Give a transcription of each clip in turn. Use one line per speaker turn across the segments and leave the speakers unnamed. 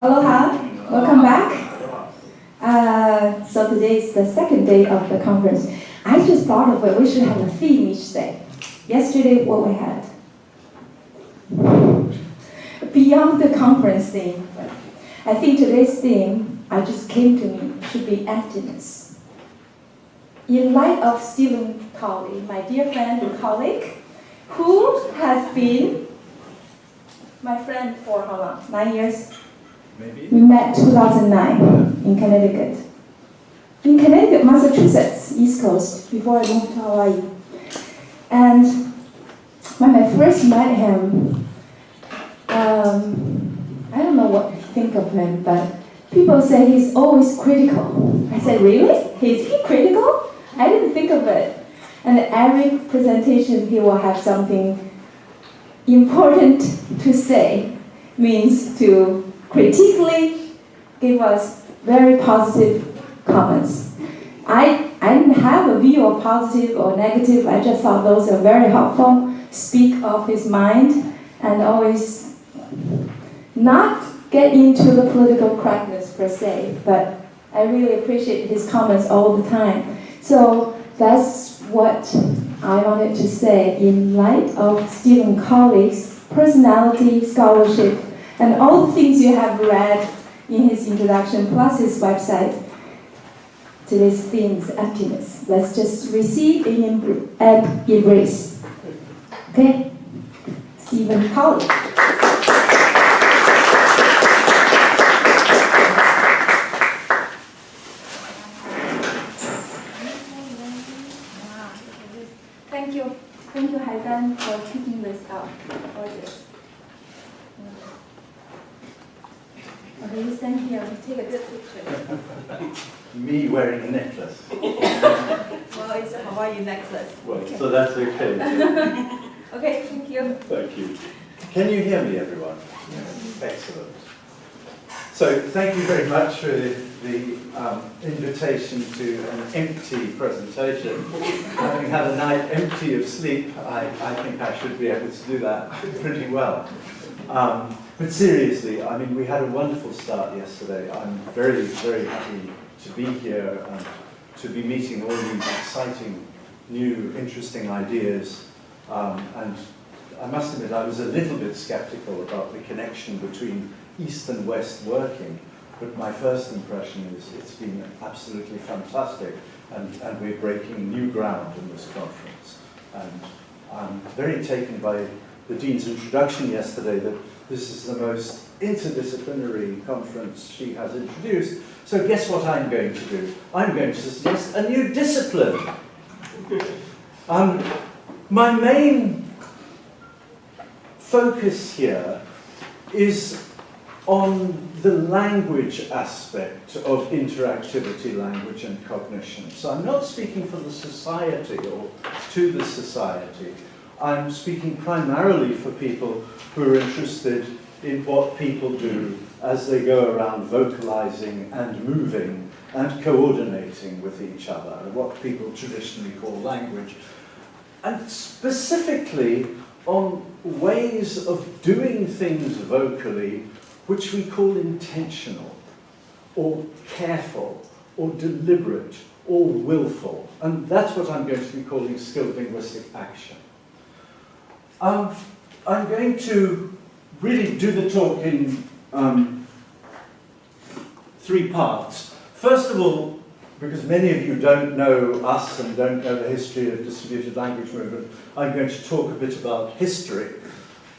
Aloha, welcome back. So today is the second day of the conference. I just thought of it, we should have a theme each day. Yesterday, what we had? Beyond the conference theme. I think today's theme, I just came to me, should be emptiness. In light of Stephen Cowley, my dear friend and colleague, who has been my friend for how long? 9 years?
Maybe.
We met 2009 in Connecticut. In Connecticut, Massachusetts, East Coast, before I moved to Hawaii. And when I first met him, I don't know what to think of him, but people say he's always critical. I said, really? Is he critical? I didn't think of it. And every presentation, he will have something important to say, means to critically give us very positive comments. I didn't have a view of positive or negative. I just thought those are very helpful. Speak of his mind and always not get into the political correctness per se, but I really appreciate his comments all the time. So that's what I wanted to say in light of Stephen Cowley's personality, scholarship, and all the things you have read in his introduction, plus his website. Today's theme is emptiness. Let's just receive and embrace. Okay? Stephen Cowley. Thank you, Haidan, for picking this up. Gorgeous. Okay, you stand here and take a good picture.
Me wearing a necklace.
Well, it's a Hawaii necklace.
Well,
Okay.
so that's okay.
Okay, thank you.
Thank you. Can you hear me, everyone? Yes. Excellent. So thank you very much for the invitation to an empty presentation. Having had a night empty of sleep, I think I should be able to do that pretty well. But seriously, I mean, we had a wonderful start yesterday. I'm very, very happy to be here and to be meeting all these exciting, new, interesting ideas. And I must admit, I was a little bit skeptical about the connection between East and West working, but my first impression is it's been absolutely fantastic, and we're breaking new ground in this conference. And I'm very taken by the Dean's introduction yesterday that this is the most interdisciplinary conference she has introduced. So guess what I'm going to do? I'm going to suggest a new discipline. My main focus here is on the language aspect of interactivity, language and cognition. So I'm not speaking for the society or to the society. I'm speaking primarily for people who are interested in what people do as they go around vocalizing and moving and coordinating with each other, what people traditionally call language. And specifically on ways of doing things vocally which we call intentional, or careful, or deliberate, or willful. And that's what I'm going to be calling skilled linguistic action. I'm going to really do the talk in 3 parts. First of all, because many of you don't know us and don't know the history of distributed language movement, I'm going to talk a bit about history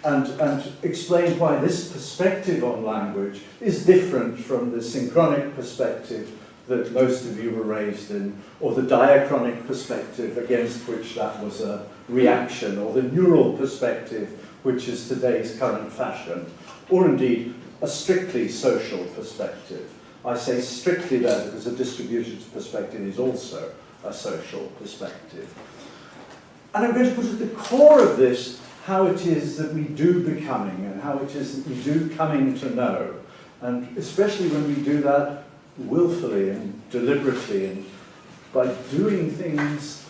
and explain why this perspective on language is different from the synchronic perspective that most of you were raised in, or the diachronic perspective against which that was a reaction, or the neural perspective, which is today's current fashion, or indeed a strictly social perspective. I say strictly there because a distributed perspective is also a social perspective. And I'm going to put at the core of this how it is that we do becoming and how it is that we do coming to know. And especially when we do that willfully and deliberately and by doing things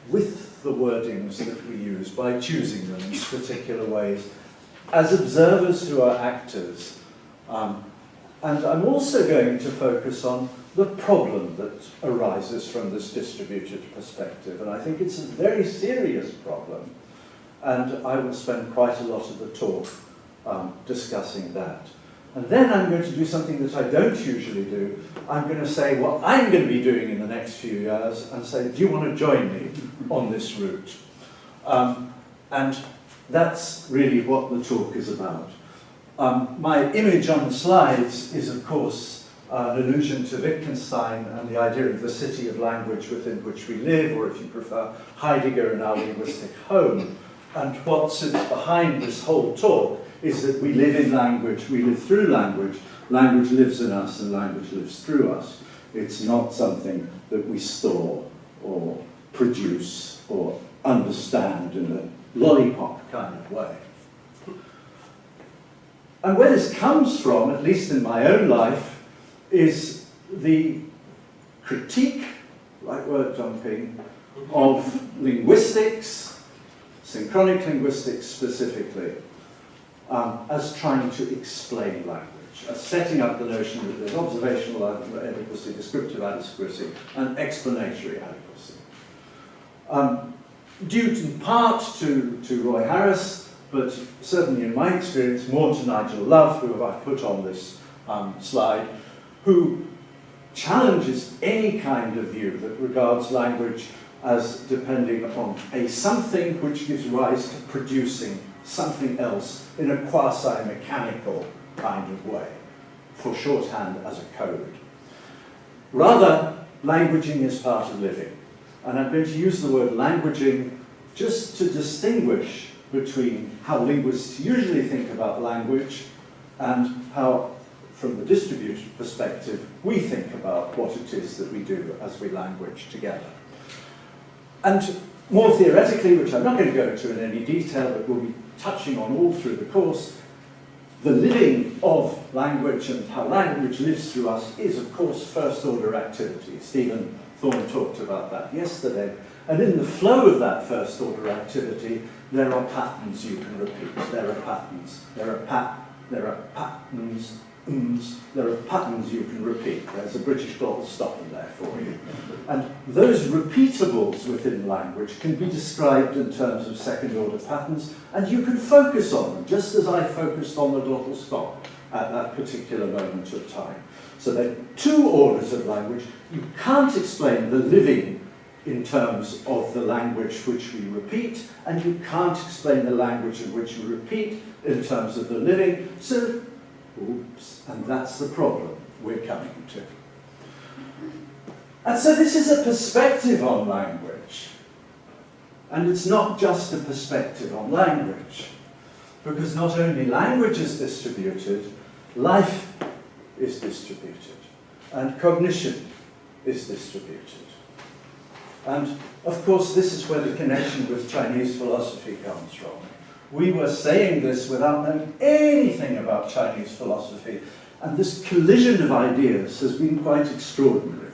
with the wordings that we use, by choosing them in particular ways, as observers who are actors, And I'm also going to focus on the problem that arises from this distributed perspective. And I think it's a very serious problem. And I will spend quite a lot of the talk discussing that. And then I'm going to do something that I don't usually do. I'm going to say what I'm going to be doing in the next few years and say, do you want to join me on this route? And that's really what the talk is about. My image on the slides is, of course, an allusion to Wittgenstein and the idea of the city of language within which we live, or if you prefer, Heidegger and our linguistic home. And what sits behind this whole talk is that we live in language, we live through language, language lives in us and language lives through us. It's not something that we store or produce or understand in a lollipop kind of way. And where this comes from, at least in my own life, is the critique, right word jumping, of linguistics, synchronic linguistics specifically, as trying to explain language, as setting up the notion that there's observational adequacy, descriptive adequacy, and explanatory adequacy. Due in part to Roy Harris, but certainly in my experience, more to Nigel Love, who I've put on this slide, who challenges any kind of view that regards language as depending upon a something which gives rise to producing something else in a quasi-mechanical kind of way, for shorthand as a code. Rather, languaging is part of living. And I'm going to use the word languaging just to distinguish between how linguists usually think about language and how, from the distributed perspective, we think about what it is that we do as we language together. And more theoretically, which I'm not going to go into in any detail, but we'll be touching on all through the course, the living of language and how language lives through us is, of course, first-order activity. Stephen Thorne talked about that yesterday. And in the flow of that first-order activity, there are patterns you can repeat. There are patterns. There are patterns. There are patterns you can repeat. There's a British gold stop in there for you. And those repeatables within language can be described in terms of second-order patterns, and you can focus on them, just as I focused on the glottal stop at that particular moment of time. So there are two orders of language. You can't explain the living in terms of the language which we repeat, and you can't explain the language in which you repeat in terms of the living. So, oops, and that's the problem we're coming to. And so this is a perspective on language. And it's not just a perspective on language, because not only language is distributed, life is distributed, and cognition is distributed. And of course, this is where the connection with Chinese philosophy comes from. We were saying this without knowing anything about Chinese philosophy, and this collision of ideas has been quite extraordinary.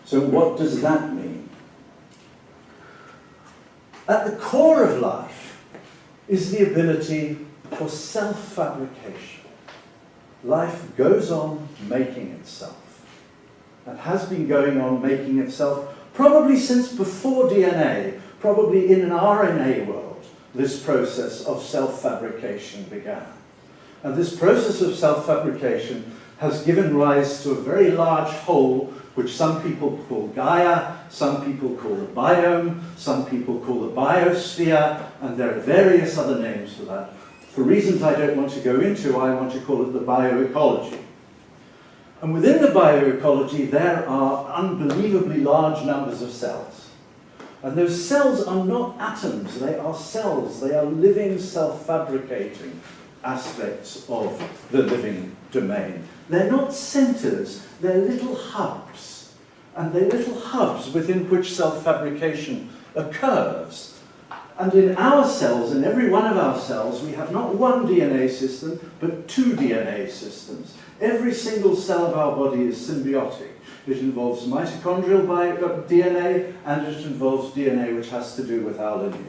So what does that mean? At the core of life is the ability for self-fabrication. Life goes on making itself, and has been going on making itself probably since before DNA, probably in an RNA world, this process of self-fabrication began. And this process of self-fabrication has given rise to a very large whole, which some people call Gaia, some people call the biome, some people call the biosphere, and there are various other names for that. For reasons I don't want to go into, I want to call it the bioecology. And within the bioecology, there are unbelievably large numbers of cells. And those cells are not atoms, they are cells. They are living, self-fabricating aspects of the living domain. They're not centers, they're little hubs. And they're little hubs within which self-fabrication occurs. And in our cells, in every one of our cells, we have not one DNA system, but two DNA systems. Every single cell of our body is symbiotic. It involves mitochondrial DNA, and it involves DNA which has to do with our lineage.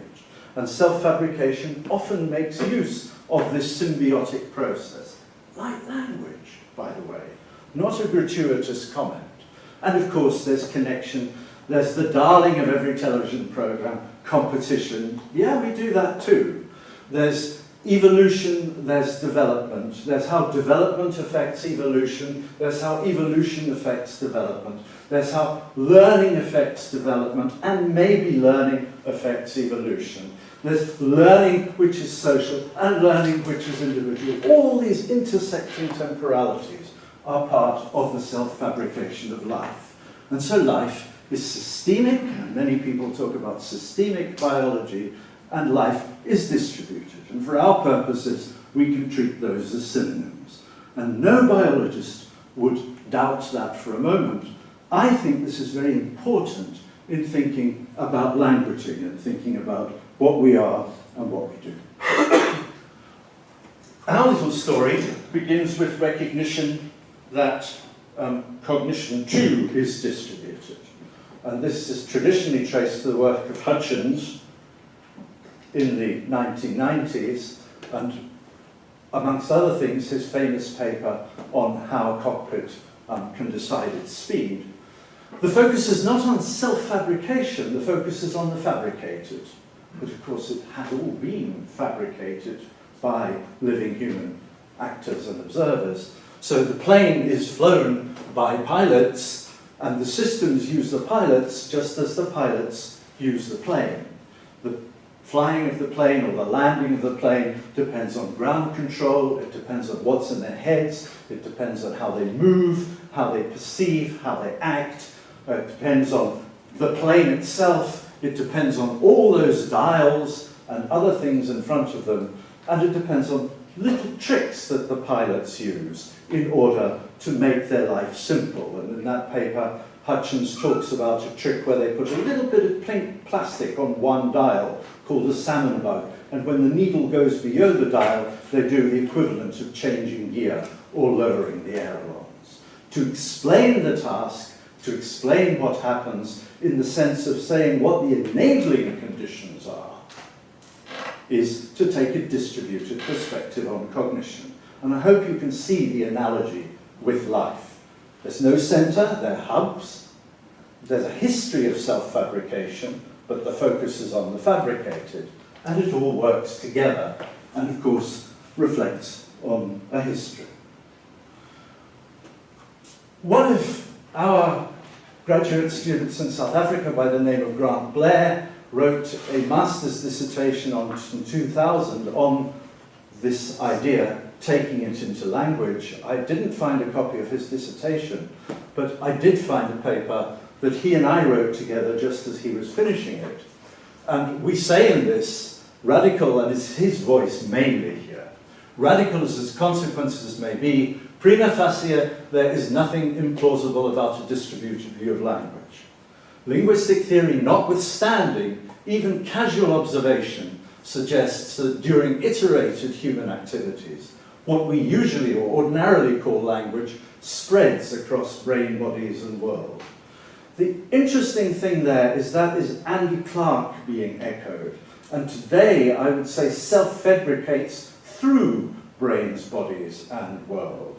And self-fabrication often makes use of this symbiotic process, like language. by the way, not a gratuitous comment. And of course there's connection, there's the darling of every television program, competition. Yeah, we do that too. There's evolution, there's development. There's how development affects evolution. There's how evolution affects development. There's how learning affects development, and maybe learning affects evolution. There's learning which is social and learning which is individual. All these intersecting temporalities are part of the self-fabrication of life. And so life is systemic, and many people talk about systemic biology, and life is distributed. And for our purposes, we can treat those as synonyms. And no biologist would doubt that for a moment. I think this is very important in thinking about languaging and thinking about what we are and what we do. Our little story begins with recognition that cognition too is distributed. And this is traditionally traced to the work of Hutchins in the 1990s, and amongst other things, his famous paper on how a cockpit can decide its speed. The focus is not on self-fabrication, the focus is on the fabricated. But of course it had all been fabricated by living human actors and observers. So the plane is flown by pilots, and the systems use the pilots just as the pilots use the plane. The flying of the plane or the landing of the plane depends on ground control, it depends on what's in their heads, it depends on how they move, how they perceive, how they act, it depends on the plane itself, it depends on all those dials and other things in front of them, and it depends on little tricks that the pilots use in order to make their life simple. And in that paper, Hutchins talks about a trick where they put a little bit of pink plastic on one dial called a salmon bug, and when the needle goes below the dial, they do the equivalent of changing gear or lowering the ailerons. To explain the task, to explain what happens in the sense of saying what the enabling conditions are, is to take a distributed perspective on cognition. And I hope you can see the analogy with life. There's no center, they're hubs. There's a history of self-fabrication, but the focus is on the fabricated. And it all works together, and of course reflects on a history. One of our graduate students in South Africa by the name of Grant Blair wrote a master's dissertation in 2000 on this idea, taking it into language. I didn't find a copy of his dissertation, but I did find a paper that he and I wrote together just as he was finishing it. And we say in this, radical, and it's his voice mainly here, radical as its consequences may be, prima facie, there is nothing implausible about a distributed view of language. Linguistic theory notwithstanding, even casual observation suggests that during iterated human activities, what we usually or ordinarily call language spreads across brain bodies and world. The interesting thing there is that is Andy Clark being echoed, and today I would say self-fabricates through brains, bodies and world.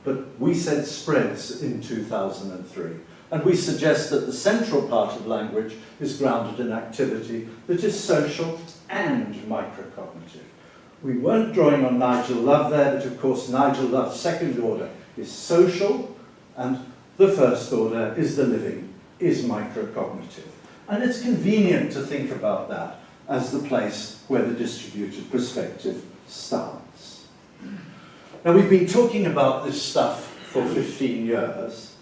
But we said spreads in 2003. And we suggest that the central part of language is grounded in activity that is social and microcognitive. We weren't drawing on Nigel Love there, but of course Nigel Love's second order is social, and the first order is the living, is microcognitive. And it's convenient to think about that as the place where the distributed perspective starts. Now, we've been talking about this stuff for 15 years.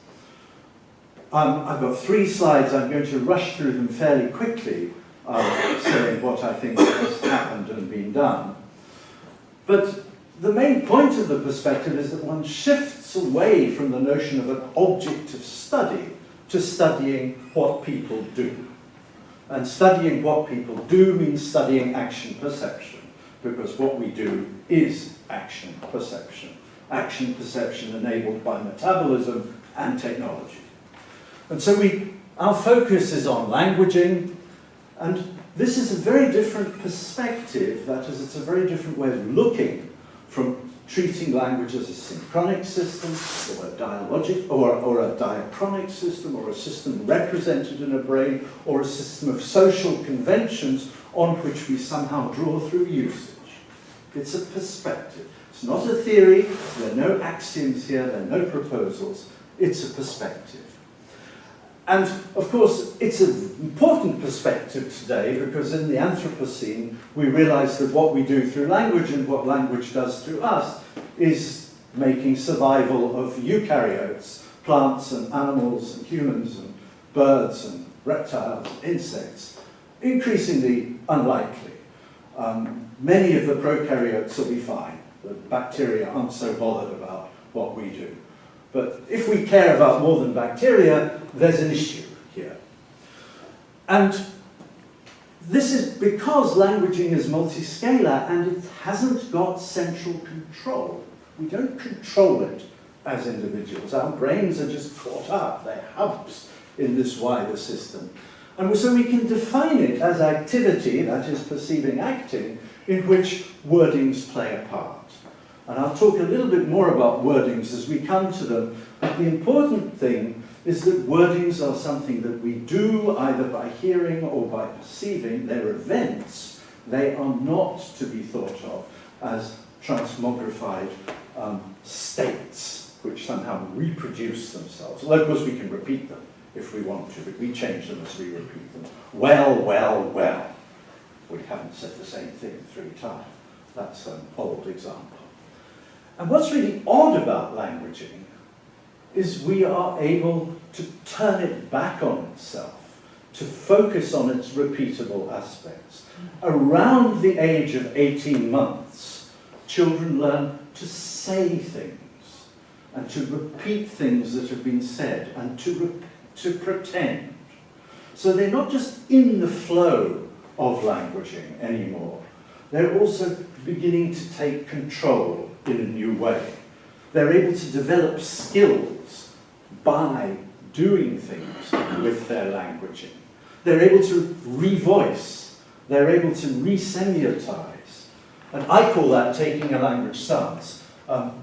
I've got 3 slides. I'm going to rush through them fairly quickly, saying what I think has happened and been done. But the main point of the perspective is that one shifts away from the notion of an object of study to studying what people do. And studying what people do means studying action perception, because what we do is action perception. Action perception enabled by metabolism and technology. And so our focus is on languaging, and this is a very different perspective, that is, it's a very different way of looking from treating language as a synchronic system, or a dialogic, or a diachronic system, or a system represented in a brain, or a system of social conventions on which we somehow draw through usage. It's a perspective. It's not a theory, there are no axioms here, there are no proposals, it's a perspective. And of course, it's an important perspective today because in the Anthropocene, we realize that what we do through language and what language does through us is making survival of eukaryotes, plants and animals and humans and birds and reptiles and insects, increasingly unlikely. Many of the prokaryotes will be fine. The bacteria aren't so bothered about what we do. But if we care about more than bacteria, there's an issue here. And this is because languaging is multiscalar and it hasn't got central control. We don't control it as individuals. Our brains are just caught up. They're hubs in this wider system. And so we can define it as activity, that is perceiving acting, in which wordings play a part. And I'll talk a little bit more about wordings as we come to them, but the important thing is that wordings are something that we do either by hearing or by perceiving. They're events. They are not to be thought of as transmogrified states which somehow reproduce themselves. Although, of course, we can repeat them if we want to, but we change them as we repeat them. Well, well, well. We haven't said the same thing 3 times. That's an old example. And what's really odd about languaging is we are able to turn it back on itself, to focus on its repeatable aspects. Around the age of 18 months, children learn to say things and to repeat things that have been said and to pretend. So they're not just in the flow of languaging anymore. They're also beginning to take control in a new way. They're able to develop skills by doing things with their languaging. They're able to revoice. They're able to resemiotize. And I call that taking a language stance.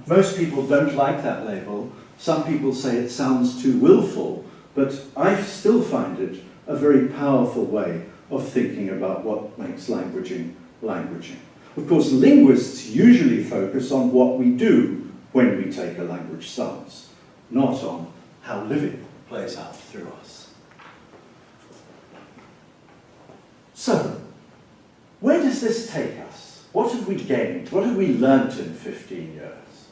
Most people don't like that label. Some people say it sounds too willful, but I still find it a very powerful way of thinking about what makes languaging languaging. Of course, linguists usually focus on what we do when we take a language stance, not on how living plays out through us. So, where does this take us? What have we gained? What have we learnt in 15 years?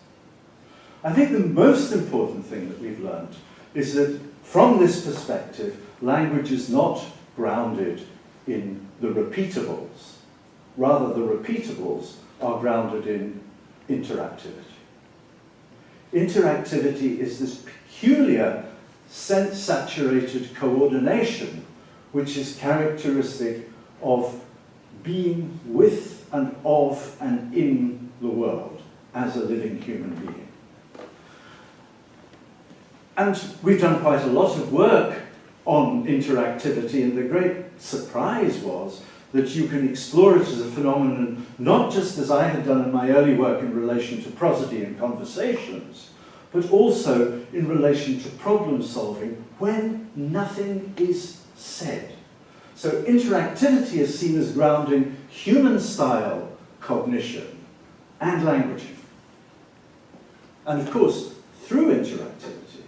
I think the most important thing that we've learnt is that from this perspective, language is not grounded in the repeatables. Rather, the repeatables are grounded in interactivity. Interactivity is this peculiar sense-saturated coordination which is characteristic of being with and of and in the world as a living human being. And we've done quite a lot of work on interactivity, and the great surprise was that you can explore it as a phenomenon, not just as I had done in my early work in relation to prosody and conversations, but also in relation to problem solving when nothing is said. So interactivity is seen as grounding human-style cognition and languaging. And of course, through interactivity,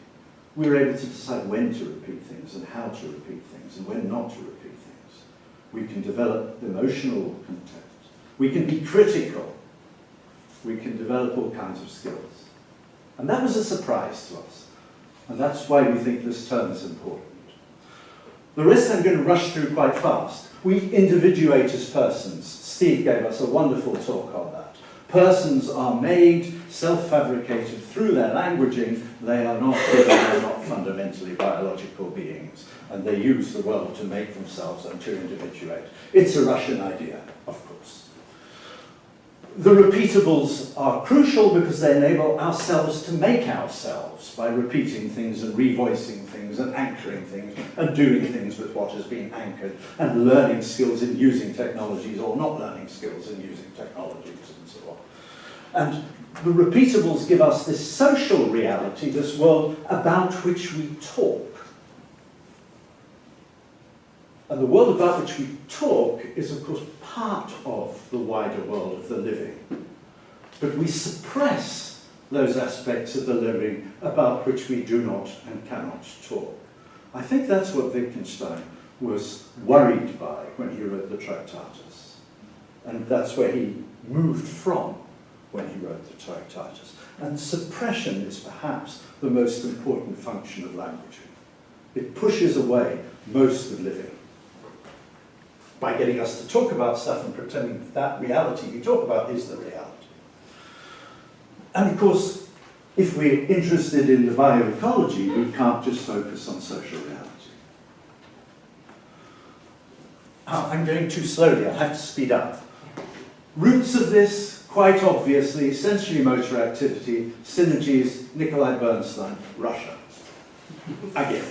we're able to decide when to repeat things and how to repeat things and when not to repeat things. We can develop emotional content. We can be critical. We can develop all kinds of skills. And that was a surprise to us. And that's why we think this term is important. The rest I'm going to rush through quite fast. We individuate as persons. Steve gave us a wonderful talk on that. Persons are made, self-fabricated through their languaging. They are not fundamentally biological beings, and they use the world to make themselves and to individuate. It's a Russian idea, of course. The repeatables are crucial because they enable ourselves to make ourselves by repeating things and revoicing things and anchoring things and doing things with what has been anchored and learning skills in using technologies or not learning skills in using technologies and so on. And the repeatables give us this social reality, this world about which we talk. And the world about which we talk is, of course, part of the wider world of the living. But we suppress those aspects of the living about which we do not and cannot talk. I think that's what Wittgenstein was worried by when he wrote the Tractatus. And that's where he moved from when he wrote the Tractatus. And suppression is perhaps the most important function of language. It pushes away most of living by getting us to talk about stuff and pretending that reality we talk about is the reality. And of course, if we're interested in the bioecology, we can't just focus on social reality. I'm going too slowly, I have to speed up. Roots of this, quite obviously, sensory motor activity, synergies, Nikolai Bernstein, Russia. Again.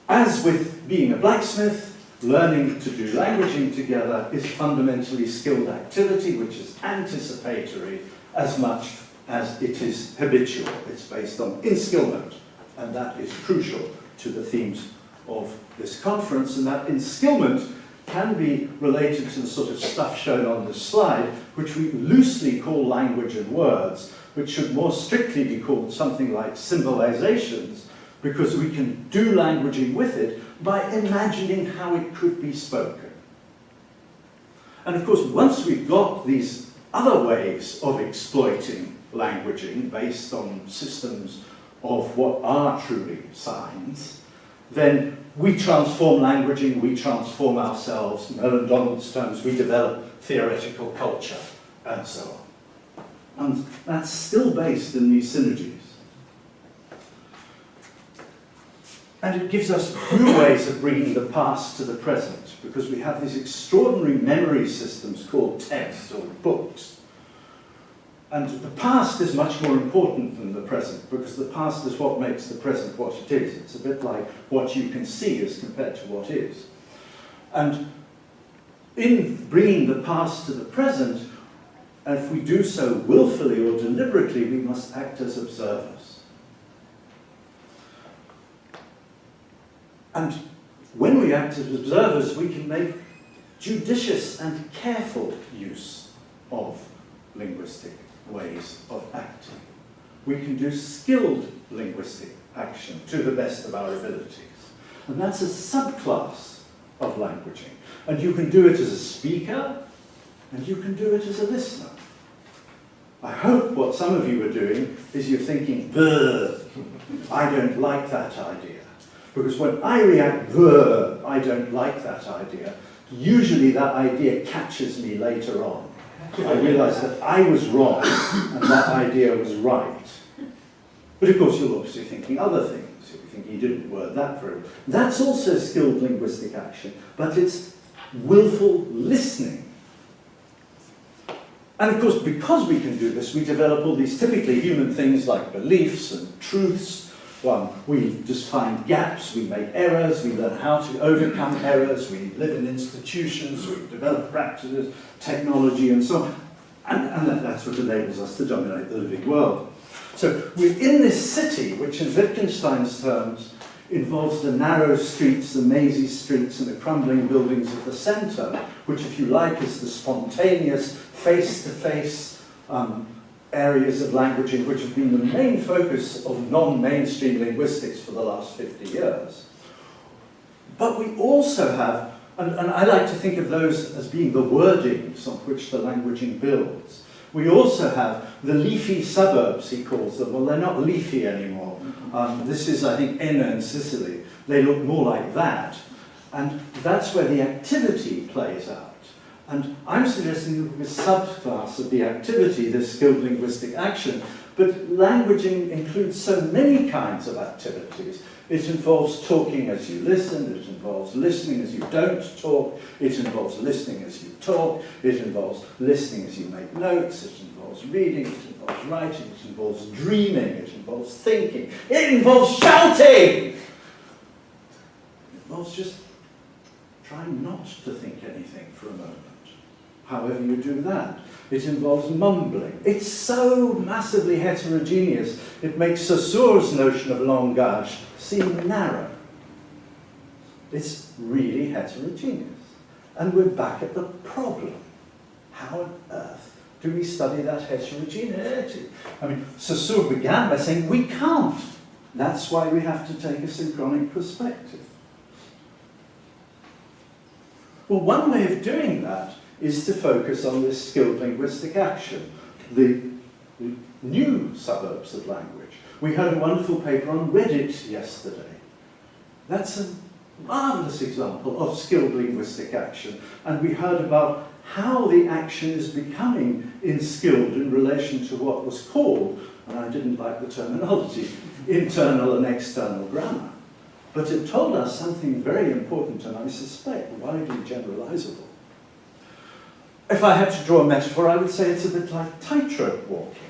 As with being a blacksmith, learning to do languaging together is fundamentally skilled activity, which is anticipatory as much as it is habitual. It's based on inskillment, and that is crucial to the themes of this conference, and that inskillment can be related to the sort of stuff shown on this slide, which we loosely call language and words, which should more strictly be called something like symbolizations, because we can do languaging with it by imagining how it could be spoken. And of course, once we've got these other ways of exploiting languaging based on systems of what are truly signs, then we transform languaging, we transform ourselves, in Ellen Donald's terms, we develop theoretical culture, and so on. And that's still based in these synergies. And it gives us new ways of bringing the past to the present, because we have these extraordinary memory systems called texts or books. And the past is much more important than the present, because the past is what makes the present what it is. It's a bit like what you can see as compared to what is. And in bringing the past to the present, if we do so willfully or deliberately, we must act as observers. And when we act as observers, we can make judicious and careful use of linguistic ways of acting. We can do skilled linguistic action to the best of our abilities. And that's a subclass of languaging. And you can do it as a speaker, and you can do it as a listener. I hope what some of you are doing is you're thinking, I don't like that idea. Because when I react, I don't like that idea, usually that idea catches me later on. I realise that I was wrong and that idea was right. But of course you're obviously thinking other things. You're thinking you didn't word that very well. That's also skilled linguistic action, but it's willful listening. And of course, because we can do this, we develop all these typically human things like beliefs and truths. We just find gaps, we make errors, we learn how to overcome errors, we live in institutions, we develop practices, technology, and so on. And that's what enables us to dominate the living world. So we're in this city, which in Wittgenstein's terms involves the narrow streets, the mazy streets, and the crumbling buildings of the centre, which, if you like, is the spontaneous, face-to-face areas of languaging which have been the main focus of non-mainstream linguistics for the last 50 years. But we also have, and I like to think of those as being the wordings on which the languaging builds. We also have the leafy suburbs, he calls them. Well, they're not leafy anymore. This is, I think, Enna in Sicily. They look more like that. And that's where the activity plays out. And I'm suggesting this subclass of the activity, this skilled linguistic action, but languaging includes so many kinds of activities. It involves talking as you listen, it involves listening as you don't talk, it involves listening as you talk, it involves listening as you make notes, it involves reading, it involves writing, it involves dreaming, it involves thinking, it involves shouting! It involves just trying not to think anything for a moment. however you do that. It involves mumbling. It's so massively heterogeneous, it makes Saussure's notion of langage seem narrow. It's really heterogeneous. And we're back at the problem. How on earth do we study that heterogeneity? I mean, Saussure began by saying, we can't. That's why we have to take a synchronic perspective. Well, one way of doing that is to focus on this skilled linguistic action, the new suburbs of language. We had a wonderful paper on Reddit yesterday. That's a marvelous example of skilled linguistic action, and we heard about how the action is becoming skilled in relation to what was called, and I didn't like the terminology, internal and external grammar. But it told us something very important, and I suspect widely generalizable. If I had to draw a metaphor, I would say it's a bit like tightrope walking.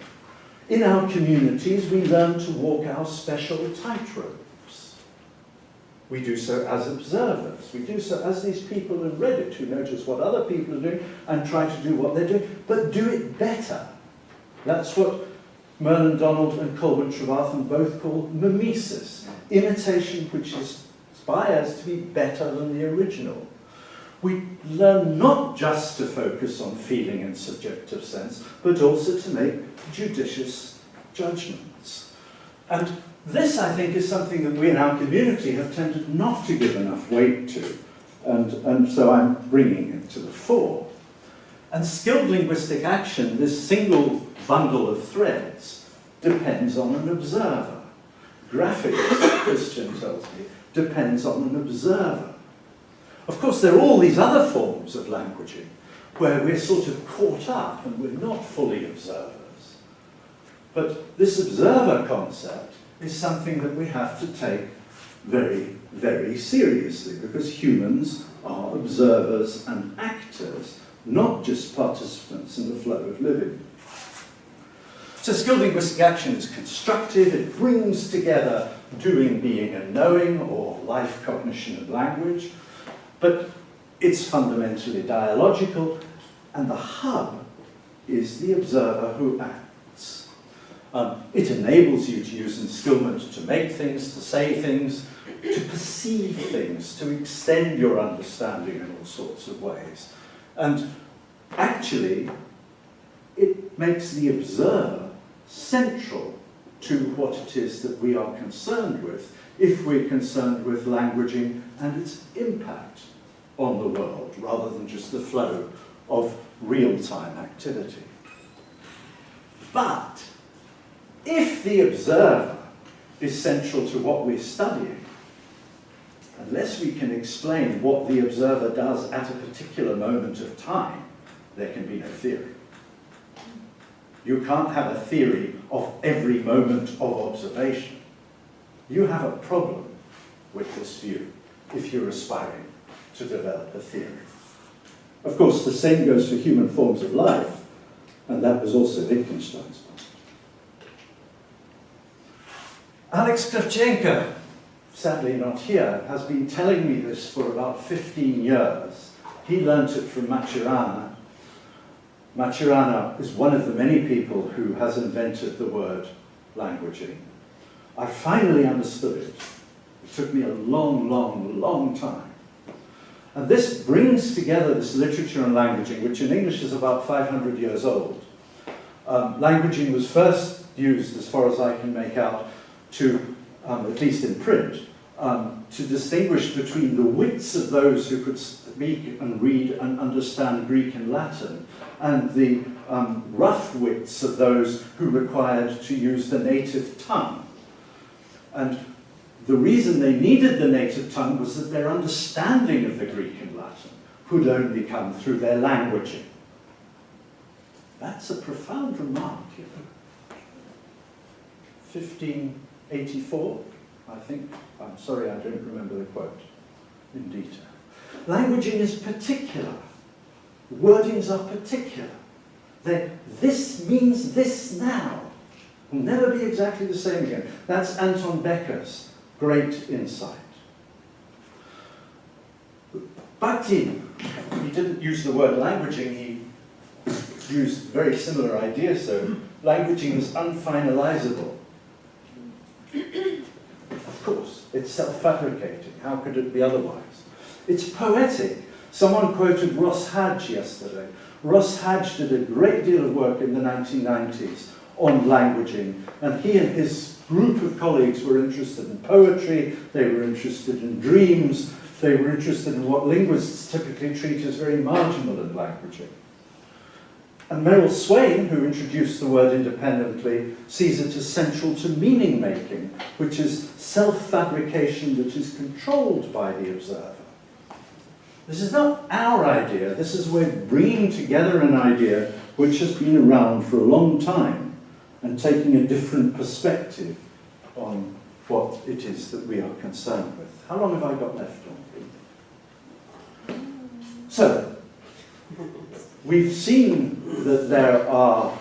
In our communities, we learn to walk our special tightropes. We do so as observers. We do so as these people in Reddit who notice what other people are doing and try to do what they're doing, but do it better. That's what Merlin Donald and Colwyn Trevathan both call mimesis, imitation which aspires to be better than the original. We learn not just to focus on feeling and subjective sense, but also to make judicious judgments. And this, I think, is something that we in our community have tended not to give enough weight to, and so I'm bringing it to the fore. And skilled linguistic action, this single bundle of threads, depends on an observer. Graphics, Christian tells me, depends on an observer. Of course, there are all these other forms of languaging where we're sort of caught up and we're not fully observers. But this observer concept is something that we have to take very, very seriously, because humans are observers and actors, not just participants in the flow of living. So skilled linguistic action is constructive. It brings together doing, being, and knowing, or life, cognition, and language. But it's fundamentally dialogical, and the hub is the observer who acts. It enables you to use enskillment to make things, to say things, to perceive things, to extend your understanding in all sorts of ways. And actually, it makes the observer central to what it is that we are concerned with, if we're concerned with languaging and its impact on the world, rather than just the flow of real-time activity. But if the observer is central to what we're studying, unless we can explain what the observer does at a particular moment of time, there can be no theory. You can't have a theory of every moment of observation. You have a problem with this view if you're aspiring to develop a theory. Of course, the same goes for human forms of life, and that was also Wittgenstein's point. Alex Kravchenko, sadly not here, has been telling me this for about 15 years. He learnt it from Maturana. Maturana is one of the many people who has invented the word languaging. I finally understood it. It took me a long, long, long time. And this brings together this literature on languaging, which in English is about 500 years old. Languaging was first used, as far as I can make out, to, at least in print, to distinguish between the wits of those who could speak and read and understand Greek and Latin, and the rough wits of those who required to use the native tongue. And the reason they needed the native tongue was that their understanding of the Greek and Latin could only come through their languaging. That's a profound remark, you know. 1584, I think. I'm sorry, I don't remember the quote in detail. Languaging is particular. Wordings are particular. This means this now. Will never be exactly the same again. That's Anton Becker's great insight. Bakhtin, he didn't use the word languaging, he used very similar ideas, so languaging is unfinalizable. Of course, it's self-fabricating. How could it be otherwise? It's poetic. Someone quoted Ross Hadge yesterday. Ross Hadge did a great deal of work in the 1990s on languaging, and he and his group of colleagues were interested in poetry, they were interested in dreams, they were interested in what linguists typically treat as very marginal in languaging. And Merrill Swain, who introduced the word independently, sees it as central to meaning making, which is self-fabrication that is controlled by the observer. This is not our idea, this is we're bringing together an idea which has been around for a long time and taking a different perspective on what it is that we are concerned with. How long have I got left on? So, we've seen that there are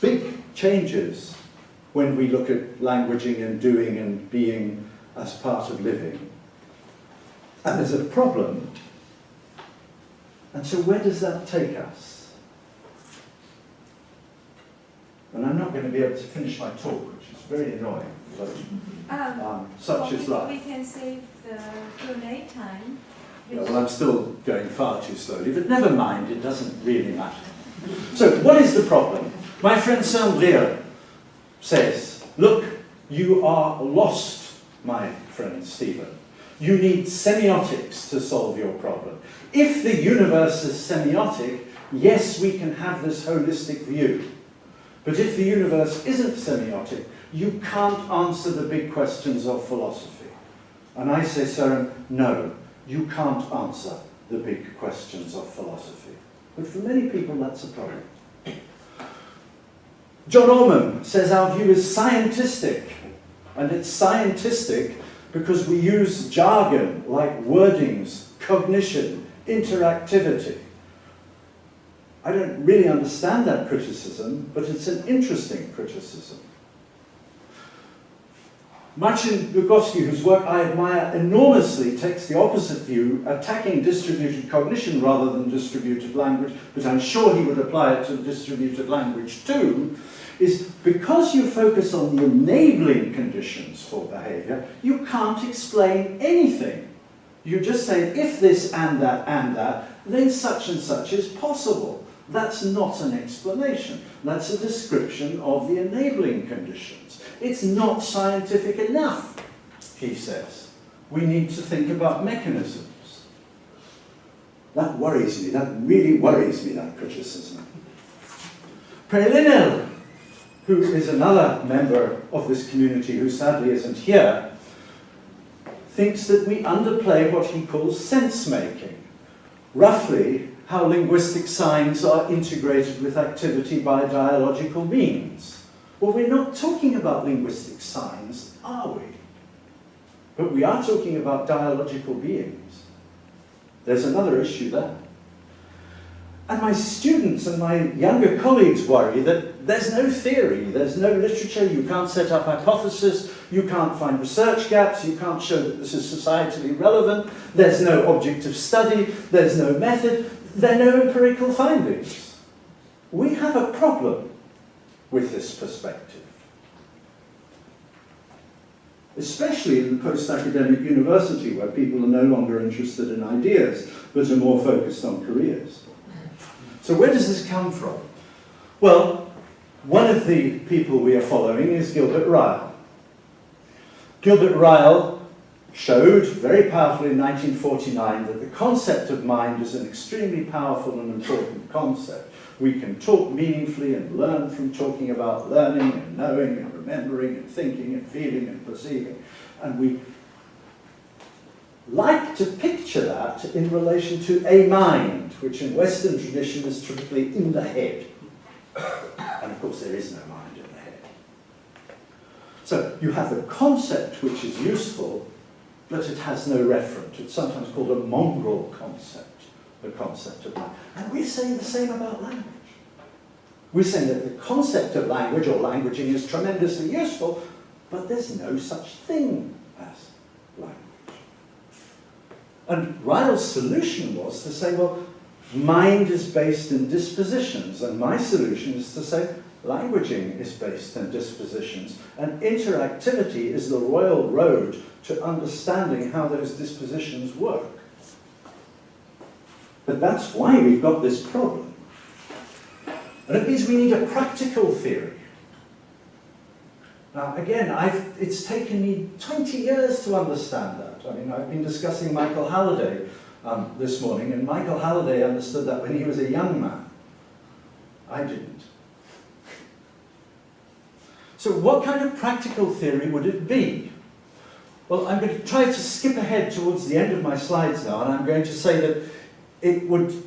big changes when we look at languaging and doing and being as part of living. And there's a problem. And so where does that take us? And I'm not going to be able to finish my talk, which is very annoying, but such is life.
We can save the Q&A time.
Yeah, well, I'm still going far too slowly, but never mind, it doesn't really matter. So, what is the problem? My friend Saint-Brieuc says, look, you are lost, my friend Stephen. You need semiotics to solve your problem. If the universe is semiotic, yes, we can have this holistic view. But if the universe isn't semiotic, you can't answer the big questions of philosophy. And I say, Søren, no, you can't answer the big questions of philosophy. But for many people, that's a problem. John Orman says our view is scientistic. And it's scientistic because we use jargon like wordings, cognition, interactivity. I don't really understand that criticism, but it's an interesting criticism. Marcin Lugowski, whose work I admire enormously, takes the opposite view, attacking distributed cognition rather than distributed language, but I'm sure he would apply it to distributed language too, is because you focus on the enabling conditions for behavior, you can't explain anything. You just say, if this and that, then such and such is possible. That's not an explanation. That's a description of the enabling conditions. It's not scientific enough, he says. We need to think about mechanisms. That worries me. That really worries me, that criticism. Prelinel, who is another member of this community who sadly isn't here, thinks that we underplay what he calls sense-making. Roughly, how linguistic signs are integrated with activity by dialogical means. Well, we're not talking about linguistic signs, are we? But we are talking about dialogical beings. There's another issue there. And my students and my younger colleagues worry that there's no theory, there's no literature, you can't set up hypotheses, you can't find research gaps, you can't show that this is societally relevant, there's no object of study, there's no method, there are no empirical findings. We have a problem with this perspective. Especially in the post-academic university, where people are no longer interested in ideas, but are more focused on careers. So where does this come from? Well, one of the people we are following is Gilbert Ryle. Gilbert Ryle showed very powerfully in 1949 that the concept of mind is an extremely powerful and important concept. We can talk meaningfully and learn from talking about learning and knowing and remembering and thinking and feeling and perceiving. And we like to picture that in relation to a mind, which in Western tradition is typically in the head. And of course there is no mind in the head. So you have a concept which is useful, but it has no referent. It's sometimes called a mongrel concept, the concept of mind. And we're saying the same about language. We're saying that the concept of language or languaging is tremendously useful, but there's no such thing as language. And Ryle's solution was to say, well, mind is based in dispositions, and my solution is to say languaging is based in dispositions, and interactivity is the royal road to understanding how those dispositions work. But that's why we've got this problem. And it means we need a practical theory. Now, again, it's taken me 20 years to understand that. I mean, I've been discussing Michael Halliday this morning, and Michael Halliday understood that when he was a young man. I didn't. So what kind of practical theory would it be? Well, I'm going to try to skip ahead towards the end of my slides now, and I'm going to say that it would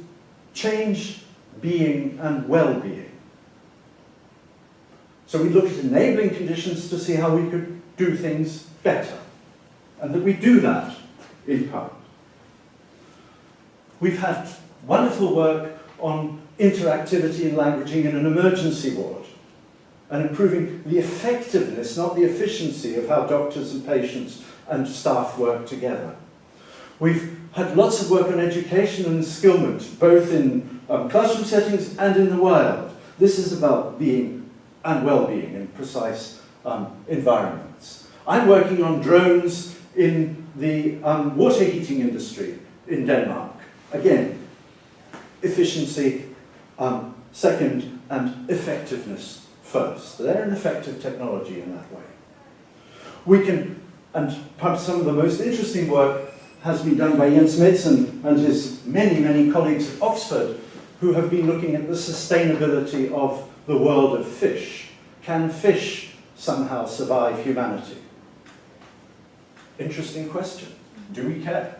change being and well-being. So we look at enabling conditions to see how we could do things better, and that we do that in part. We've had wonderful work on interactivity and languaging in an emergency ward, and improving the effectiveness, not the efficiency, of how doctors and patients and staff work together. We've had lots of work on education and skillment, both in classroom settings and in the wild. This is about being and well-being in precise environments. I'm working on drones in the water heating industry in Denmark. Again, efficiency second and effectiveness first. They're an effective technology in that way. We can, and perhaps some of the most interesting work has been done by Jens Madsen and his many, many colleagues at Oxford, who have been looking at the sustainability of the world of fish. Can fish somehow survive humanity? Interesting question. Do we care?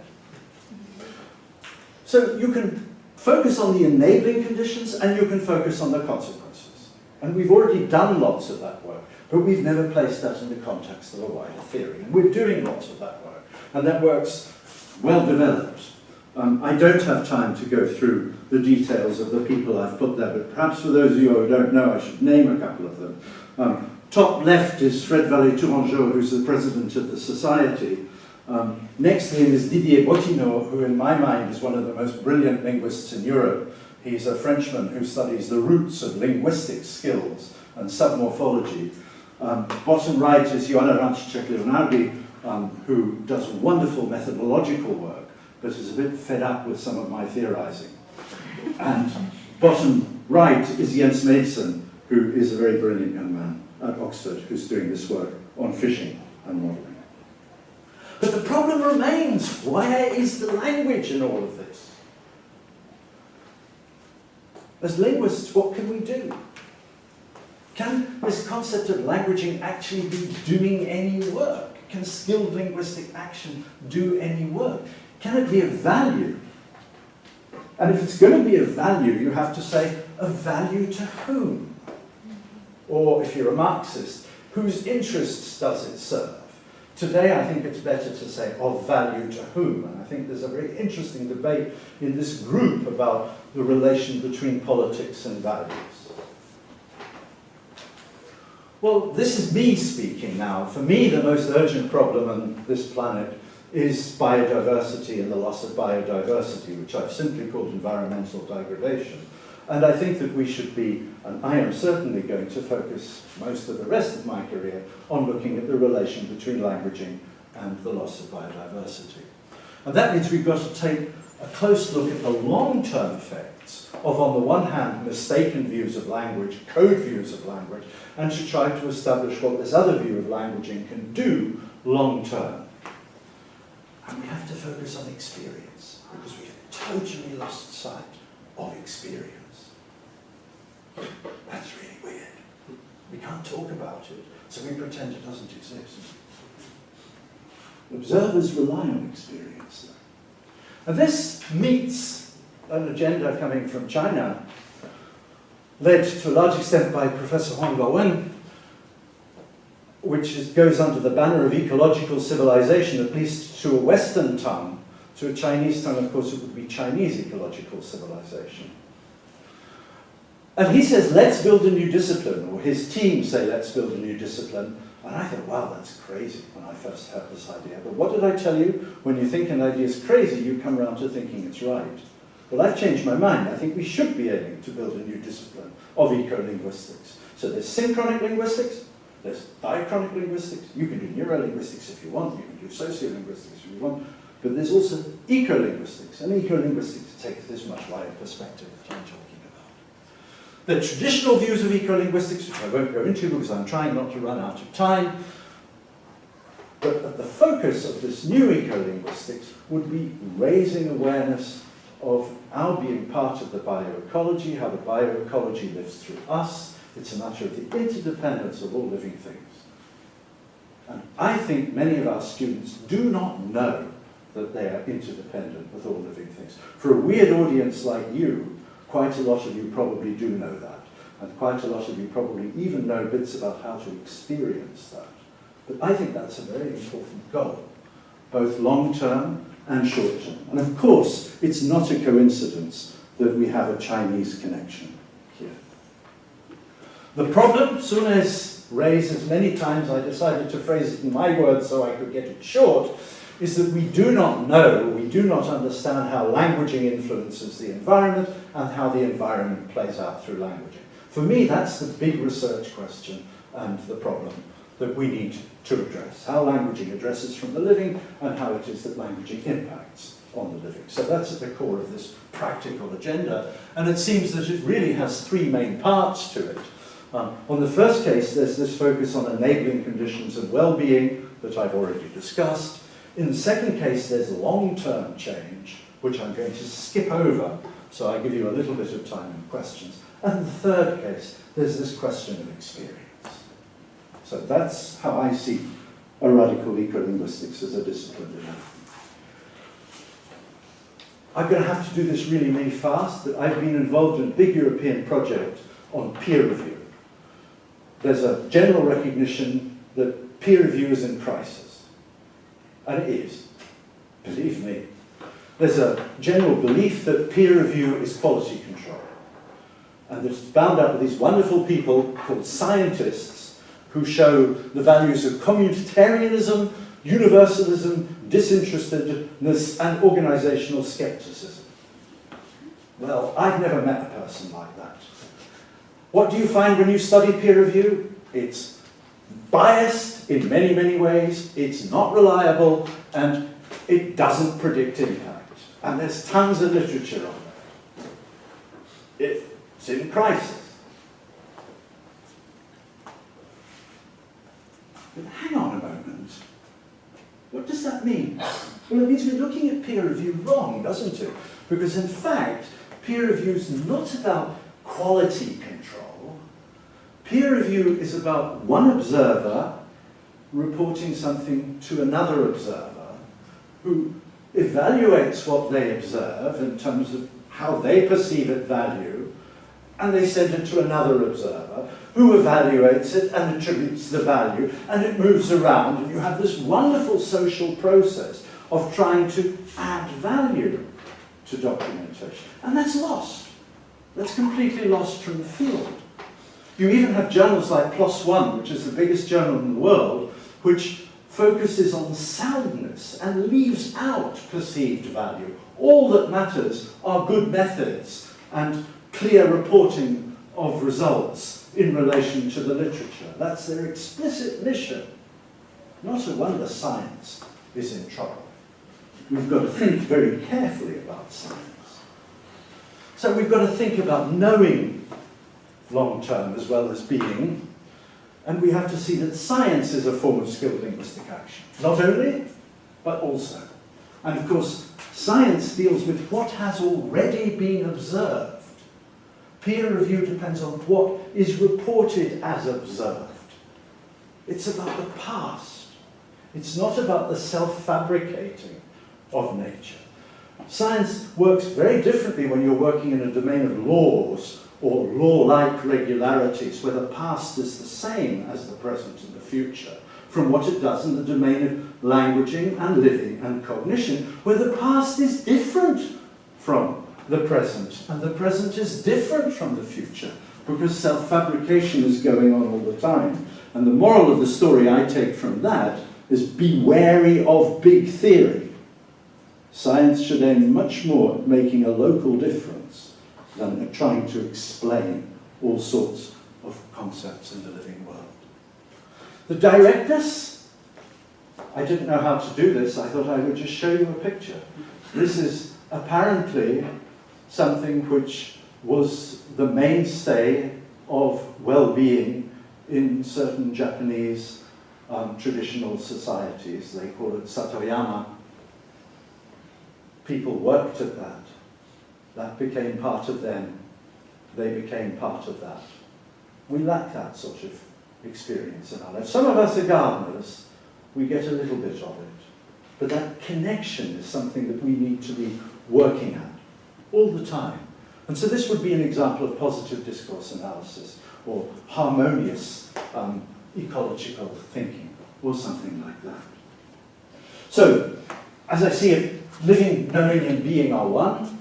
So you can focus on the enabling conditions and you can focus on the consequences. And we've already done lots of that work, but we've never placed that in the context of a wider theory. And we're doing lots of that work, and that work's well developed. I don't have time to go through the details of the people I've put there, but perhaps for those of you who don't know, I should name a couple of them. Top left is Fred Vallée-Tourangeau, who's the president of the Society. Next to him is Didier Bottineau, who in my mind is one of the most brilliant linguists in Europe. He's a Frenchman who studies the roots of linguistic skills and submorphology. Bottom right is Ioana Rancic-Leonardi, who does wonderful methodological work, but is a bit fed up with some of my theorizing. And bottom right is Jens Madsen, who is a very brilliant young man at Oxford who's doing this work on fishing and modeling. But the problem remains, where is the language in all of this? As linguists, what can we do? Can this concept of languaging actually be doing any work? Can skilled linguistic action do any work? Can it be of value? And if it's going to be of value, you have to say, of value to whom? Or if you're a Marxist, whose interests does it serve? Today, I think it's better to say of value to whom, and I think there's a very interesting debate in this group about the relation between politics and values. Well, this is me speaking now. For me, the most urgent problem on this planet is biodiversity and the loss of biodiversity, which I've simply called environmental degradation. And I think that we should be, and I am certainly going to focus most of the rest of my career on looking at the relation between languaging and the loss of biodiversity. And that means we've got to take a close look at the long-term effects of, on the one hand, mistaken views of language, code views of language, and to try to establish what this other view of languaging can do long-term. And we have to focus on experience, because we've totally lost sight of experience. That's really weird. We can't talk about it, so we pretend it doesn't exist. Observers rely on experience. And this meets an agenda coming from China, led to a large extent by Professor Huang Gaowen, which goes under the banner of ecological civilization, at least to a Western tongue. To a Chinese tongue, of course, it would be Chinese ecological civilization. And he says, let's build a new discipline, or his team say, let's build a new discipline. And I thought, wow, that's crazy when I first heard this idea. But what did I tell you? When you think an idea is crazy, you come around to thinking it's right. Well, I've changed my mind. I think we should be aiming to build a new discipline of eco-linguistics. So there's synchronic linguistics, there's diachronic linguistics. You can do neurolinguistics if you want, you can do sociolinguistics if you want, but there's also eco-linguistics, and eco-linguistics takes this much wider perspective that I'm talking about. The traditional views of eco-linguistics, which I won't go into because I'm trying not to run out of time, but at the focus of this new eco-linguistics would be raising awareness of our being part of the bioecology, how the bioecology lives through us. It's a matter of the interdependence of all living things. And I think many of our students do not know that they are interdependent with all living things. For a weird audience like you, quite a lot of you probably do know that. And quite a lot of you probably even know bits about how to experience that. But I think that's a very important goal, both long-term and short-term. And of course, it's not a coincidence that we have a Chinese connection here. The problem, Sunez raises many times, I decided to phrase it in my words so I could get it short, is that we do not know, we do not understand how languaging influences the environment and how the environment plays out through languaging. For me, that's the big research question and the problem that we need to address. How languaging addresses from the living and how it is that languaging impacts on the living. So that's at the core of this practical agenda. And it seems that it really has three main parts to it. On the first case, there's this focus on enabling conditions of well-being that I've already discussed. In the second case, there's long-term change, which I'm going to skip over, so I give you a little bit of time and questions. And the third case, there's this question of experience. So that's how I see a radical eco-linguistics as a discipline. I'm going to have to do this really, really fast, but I've been involved in a big European project on peer review. There's a general recognition that peer review is in crisis. And it is, believe me. There's a general belief that peer review is quality control. And it's bound up with these wonderful people called scientists who show the values of communitarianism, universalism, disinterestedness, and organizational skepticism. Well, I've never met a person like that. What do you find when you study peer review? It's biased in many, many ways, it's not reliable, and it doesn't predict impact. And there's tons of literature on that. It's in crisis. But hang on a moment. What does that mean? Well, it means we're looking at peer review wrong, doesn't it? Because in fact, peer review is not about quality control. Peer review is about one observer reporting something to another observer who evaluates what they observe in terms of how they perceive it value, and they send it to another observer who evaluates it and attributes the value, and it moves around, and you have this wonderful social process of trying to add value to documentation. And that's lost. That's completely lost from the field. You even have journals like PLOS ONE, which is the biggest journal in the world, which focuses on soundness and leaves out perceived value. All that matters are good methods and clear reporting of results in relation to the literature. That's their explicit mission. Not a wonder science is in trouble. We've got to think very carefully about science. So we've got to think about knowing long-term as well as being, and we have to see that science is a form of skilled linguistic action. Not only, but also. And of course, science deals with what has already been observed. Peer review depends on what is reported as observed. It's about the past. It's not about the self-fabricating of nature. Science works very differently when you're working in a domain of laws or law-like regularities where the past is the same as the present and the future from what it does in the domain of languaging and living and cognition, where the past is different from the present and the present is different from the future because self-fabrication is going on all the time. And the moral of the story I take from that is be wary of big theory. Science should aim much more at making a local difference than at trying to explain all sorts of concepts in the living world. The directness, I didn't know how to do this. I thought I would just show you a picture. This is apparently something which was the mainstay of well-being in certain Japanese traditional societies. They call it Satoyama. People worked at that. That became part of them. They became part of that. We lack that sort of experience in our lives. Some of us are gardeners. We get a little bit of it. But that connection is something that we need to be working at all the time. And so this would be an example of positive discourse analysis, or harmonious ecological thinking, or something like that. So, as I see it, living, knowing, and being are one.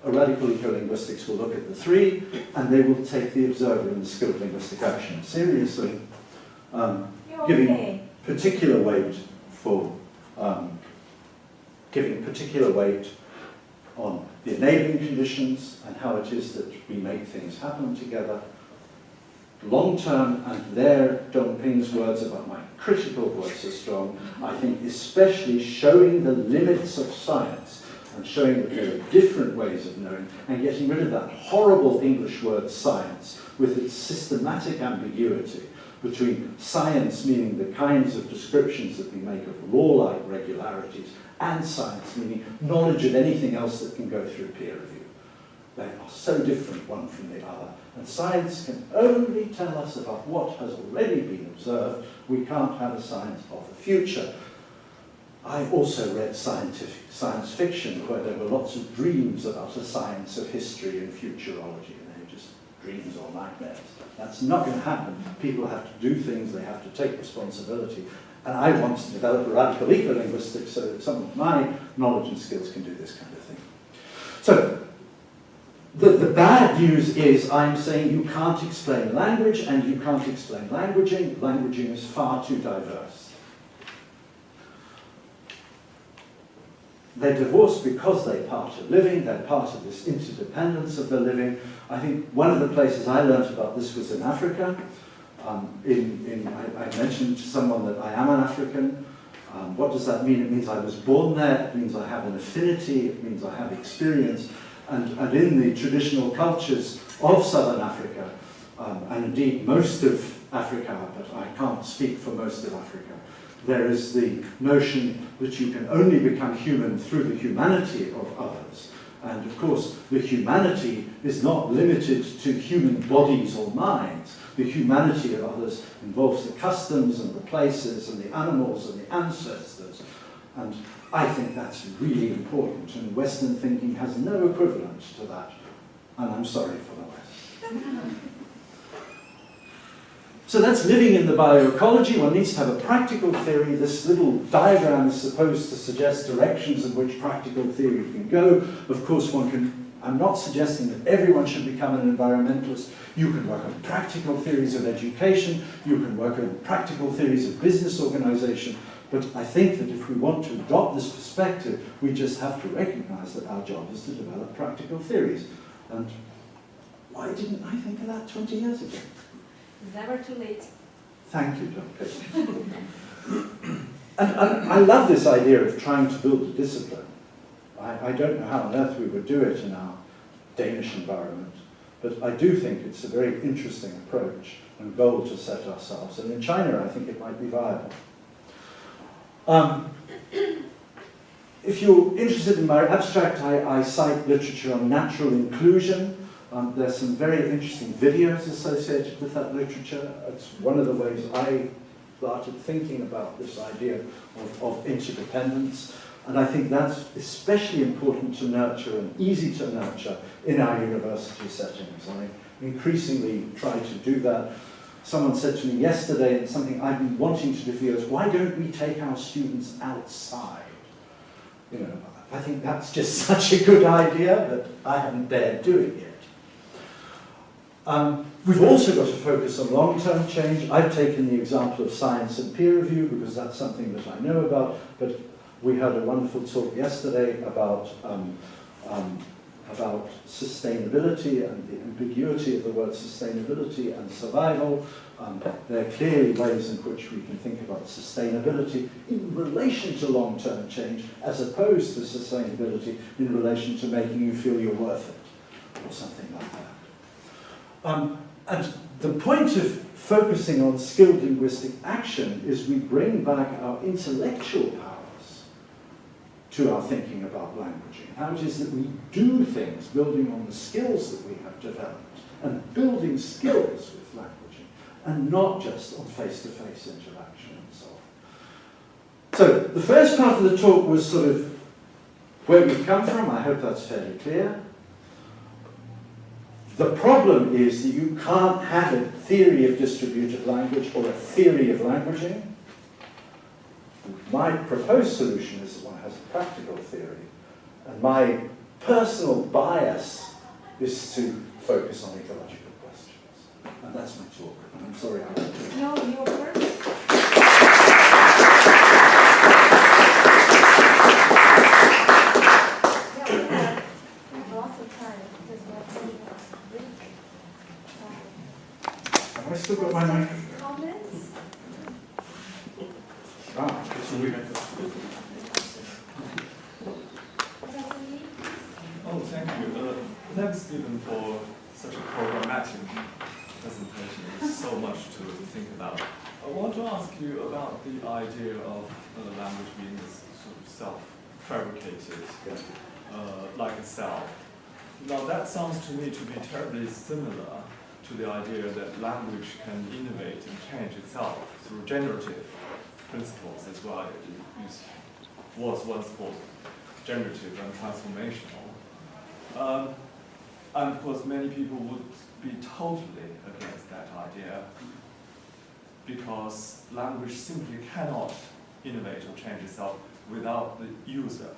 A radical ecolinguistics will look at the three, and they will take the observer and the skilled linguistic action seriously, giving particular weight for giving particular weight on the enabling conditions and how it is that we make things happen together. Long term, and there John Ping's words about my critical voice are strong, I think especially showing the limits of science and showing that there are different ways of knowing and getting rid of that horrible English word science with its systematic ambiguity between science meaning the kinds of descriptions that we make of law-like regularities and science meaning knowledge of anything else that can go through peer review. They are so different one from the other. And science can only tell us about what has already been observed. We can't have a science of the future. I also read science fiction where there were lots of dreams about a science of history and futurology, and they're just dreams or nightmares. That's not going to happen. People have to do things, they have to take responsibility. And I want to develop a radical ecolinguistics so that some of my knowledge and skills can do this kind of thing. So, the bad news is I'm saying you can't explain language and you can't explain languaging. Languaging is far too diverse. They're divorced because they're part of living, they're part of this interdependence of the living. I think one of the places I learnt about this was in Africa. I mentioned to someone that I am an African. What does that mean? It means I was born there, it means I have an affinity, it means I have experience. And in the traditional cultures of Southern Africa, and indeed most of Africa, but I can't speak for most of Africa, there is the notion that you can only become human through the humanity of others. And of course, the humanity is not limited to human bodies or minds. The humanity of others involves the customs and the places and the animals and the ancestors. And I think that's really important, and Western thinking has no equivalent to that. And I'm sorry for the West. So that's living in the bioecology. One needs to have a practical theory. This little diagram is supposed to suggest directions in which practical theory can go. Of course, one can, I'm not suggesting that everyone should become an environmentalist. You can work on practical theories of education. You can work on practical theories of business organization. But I think that if we want to adopt this perspective, we just have to recognize that our job is to develop practical theories. And why didn't I think of that 20 years ago?
Never too late.
Thank you, John. And I love this idea of trying to build a discipline. I don't know how on earth we would do it in our Danish environment, but I do think it's a very interesting approach and goal to set ourselves. And in China, I think it might be viable. If you're interested in my abstract, I cite literature on natural inclusion. There's some very interesting videos associated with that literature. It's one of the ways I started thinking about this idea of interdependence. And I think that's especially important to nurture and easy to nurture in our university settings. I increasingly try to do that. Someone said to me yesterday, and something I've been wanting to do for years, why don't we take our students outside? You know, I think that's just such a good idea, but I haven't dared do it yet. We've also got to focus on long-term change. I've taken the example of science and peer review because that's something that I know about, but we had a wonderful talk yesterday about sustainability and the ambiguity of the word sustainability and survival. There are clearly ways in which we can think about sustainability in relation to long-term change, as opposed to sustainability in relation to making you feel you're worth it, or something like that. And the point of focusing on skilled linguistic action is we bring back our intellectual powers to our thinking about languaging. How it is that we do things building on the skills that we have developed, and building skills with languaging, and not just on face-to-face interaction and so on. So the first part of the talk was sort of where we've come from. I hope that's fairly clear. The problem is that you can't have a theory of distributed language or a theory of languaging. My proposed solution is that one has a practical theory, and my personal bias is to focus on ecological questions. And that's my talk. And I'm sorry I went to.
No, you're perfect. Yeah, we have lots of time because we have to break.
Have I still got my microphone?
Comments?
Ah,
So we have to. Oh, thank you. Thanks, Stephen, for such a programmatic presentation. There's so much to think about. I want to ask you about the idea of language being sort of self-fabricated, like a cell. Now, that sounds to me to be terribly similar to the idea that language can innovate and change itself through generative principles as well. It was once called generative and transformational. And of course, many people would be totally against that idea because language simply cannot innovate or change itself without the user.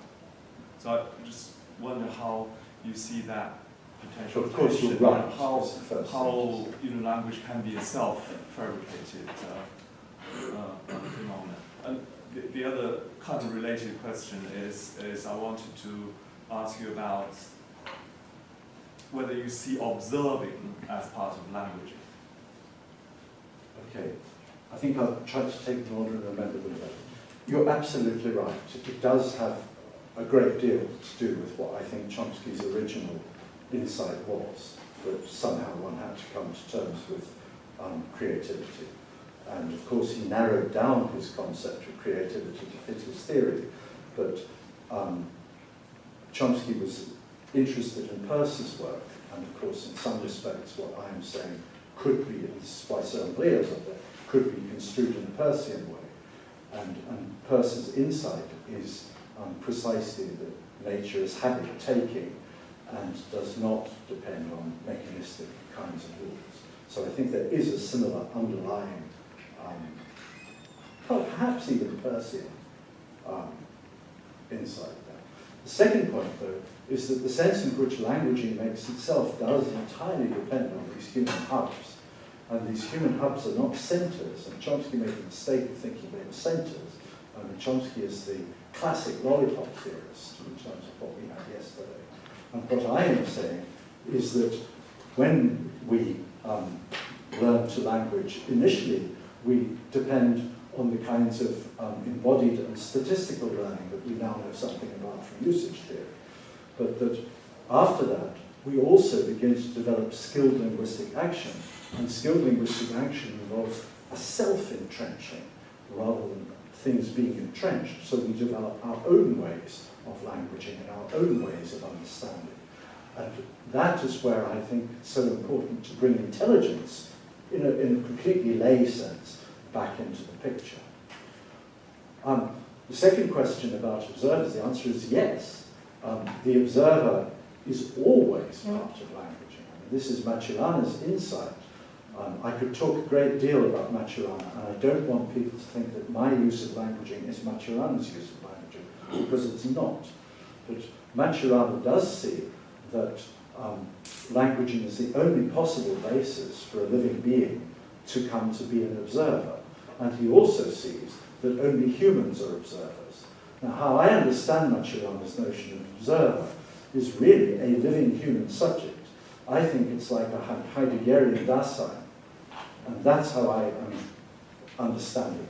So I just wonder how you see that potential.
Of course, you're
tension,
right.
How language can be a self-fabricated phenomenon. And the other kind of related question is I wanted to ask you about whether you see observing as part of languaging.
Okay, I think I'll try to take an order and remember them better. You're absolutely right. It does have a great deal to do with what I think Chomsky's original insight was, that somehow one had to come to terms with creativity. And of course he narrowed down his concept of creativity to fit his theory, but Chomsky was interested in Peirce's work, and of course in some respects what I'm saying could be, and this is why certain layers of it, could be construed in a Peircean way. And Peirce's insight is precisely that nature is habit-taking and does not depend on mechanistic kinds of rules. So I think there is a similar underlying, perhaps even Peircean insight there. The second point, though, is that the sense in which languaging makes itself does entirely depend on these human hubs. And these human hubs are not centers, and Chomsky made the mistake of thinking they were centers. I mean, Chomsky is the classic lollipop theorist in terms of what we had yesterday. And what I am saying is that when we learn to language, initially we depend on the kinds of embodied and statistical learning that we now know something about from usage theory. But that after that, we also begin to develop skilled linguistic action. And skilled linguistic action involves a self-entrenching rather than things being entrenched. So we develop our own ways of languaging and our own ways of understanding. And that is where I think it's so important to bring intelligence, in a completely lay sense, back into the picture. The second question about observers, the answer is yes. The observer is always part of languaging. I mean, this is Maturana's insight. I could talk a great deal about Maturana, and I don't want people to think that my use of languaging is Maturana's use of languaging, because it's not. But Maturana does see that languaging is the only possible basis for a living being to come to be an observer. And he also sees that only humans are observers. Now, how I understand much around this notion of observer is really a living human subject. I think it's like a Heideggerian Dasein, and that's how I am understanding it.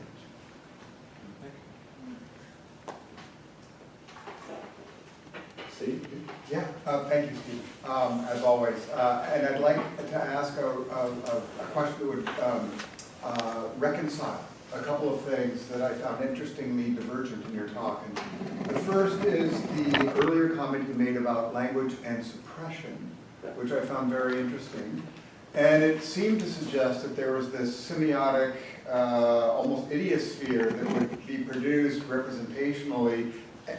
Steve?
Yeah, thank you, Steve, as always. And I'd like to ask a question that would reconcile a couple of things that I found interestingly divergent in your talk. And the first is the earlier comment you made about language and suppression, which I found very interesting. And it seemed to suggest that there was this semiotic, almost idiosphere that would be produced representationally,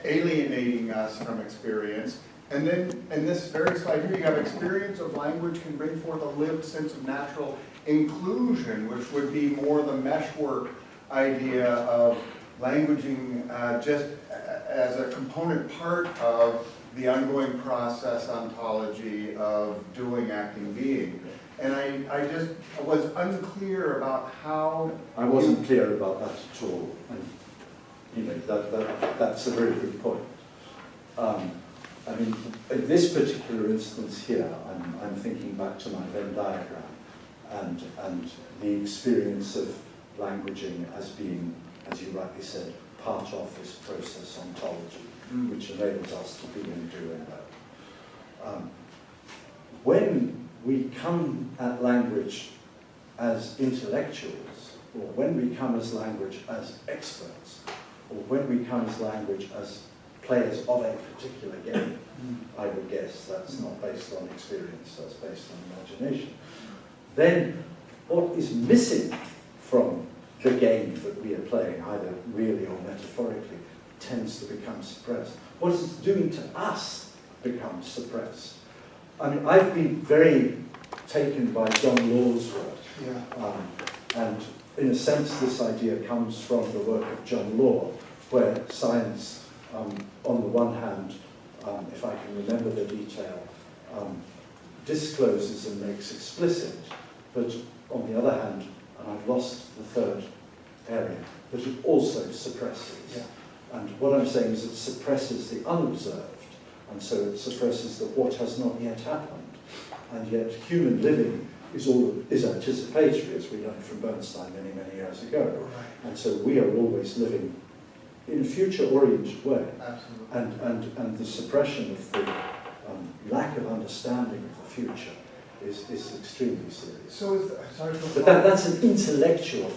alienating us from experience. And then in this very slide here, you have experience of language can bring forth a lived sense of natural inclusion, which would be more the meshwork idea of languaging just as a component part of the ongoing process ontology of doing, acting, being. And I just was unclear about how...
I wasn't clear about that at all. And, you know, that's a very good point. I mean, in this particular instance here, I'm thinking back to my Venn diagram and the experience of languaging as being, as you rightly said, part of this process ontology, which enables us to be and do and know. When we come at language as intellectuals, or when we come as language as experts, or when we come as language as players of a particular game, I would guess that's not based on experience, that's based on imagination, then what is missing from the game that we are playing, either really or metaphorically, tends to become suppressed. What it's doing to us becomes suppressed. I mean, I've been very taken by John Law's work, and in a sense this idea comes from the work of John Law, where science, on the one hand, if I can remember the detail, discloses and makes explicit, but on the other hand, and I've lost the third area, but it also suppresses.
Yeah.
And what I'm saying is it suppresses the unobserved, and so it suppresses the what has not yet happened. And yet human living is anticipatory, as we learned from Bernstein many, many years ago.
Right.
And so we are always living in a future-oriented way.
Absolutely.
And the suppression of the lack of understanding of the future is extremely serious.
So is the, sorry for
But that's an intellectual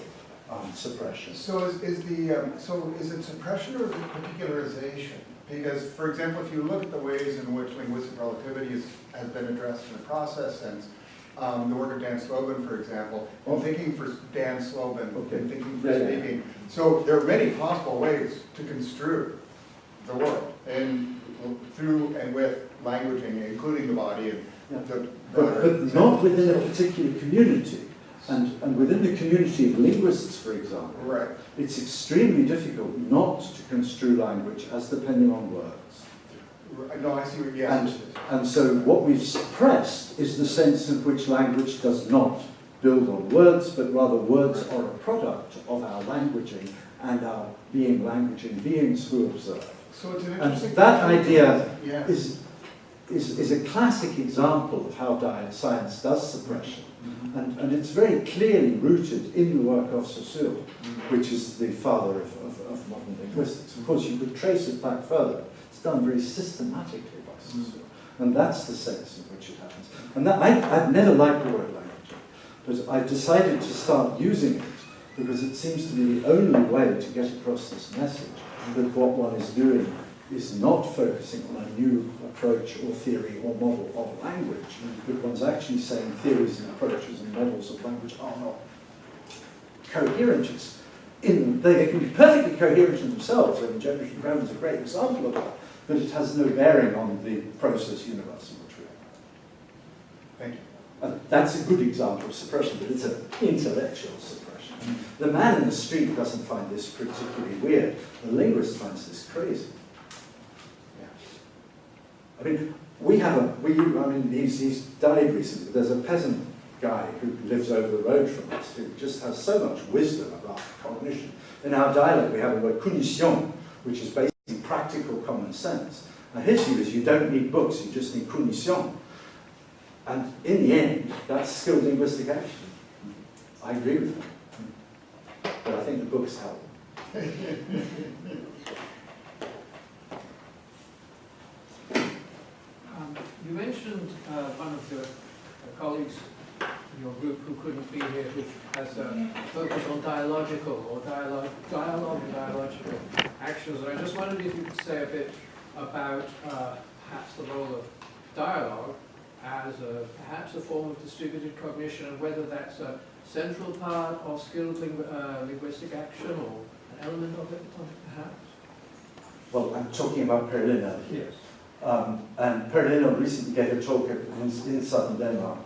suppression.
So is it suppression or is it particularization? Because, for example, if you look at the ways in which linguistic relativity has been addressed in a process sense, the work of Dan Slobin, for example, I'm thinking for Dan Slobin, and thinking for speaking. So there are many possible ways to construe the world, and through and with languaging, including the body and the
but not within a particular community. And within the community of linguists, for example,
right.
It's extremely difficult not to construe language as depending on words.
No, I see what you're saying.
And so what we've suppressed is the sense in which language does not build on words, but rather words are a product of our languaging and our being languaging beings who observe.
So it's an
And
interesting
that idea
yes.
is a classic example of how science does suppression. And it's very clearly rooted in the work of Saussure, which is the father of modern linguistics. Of course, you could trace it back further. It's done very systematically by Saussure. And that's the sense in which it happens. And that, I've never liked the word language, but I've decided to start using it because it seems to be the only way to get across this message that what one is doing is not focusing on a new approach or theory or model of language, but one's actually saying theories and approaches and models of language are not coherent. They can be perfectly coherent in themselves, and generative grammar is a great example of that, but it has no bearing on the process universe in which we are.
Thank you.
And that's a good example of suppression, but it's an intellectual suppression. The man in the street doesn't find this particularly weird. The linguist finds this crazy. I mean, he's died recently. There's a peasant guy who lives over the road from us who just has so much wisdom about cognition. In our dialect, we have the word cognition, which is basically practical common sense. Now his view is you don't need books, you just need cognition. And in the end, that's skilled linguistic action. I agree with him. But I think the books help.
You mentioned one of your colleagues in your group who couldn't be here, who has a focus on dialogical or dialogue and dialogical actions. And I just wondered if you could say a bit about perhaps the role of dialogue as perhaps a form of distributed cognition, and whether that's a central part of skilled linguistic action or an element of it, perhaps?
Well, I'm talking about Perlino here.
Yes.
And Perlino recently gave a talk in southern Denmark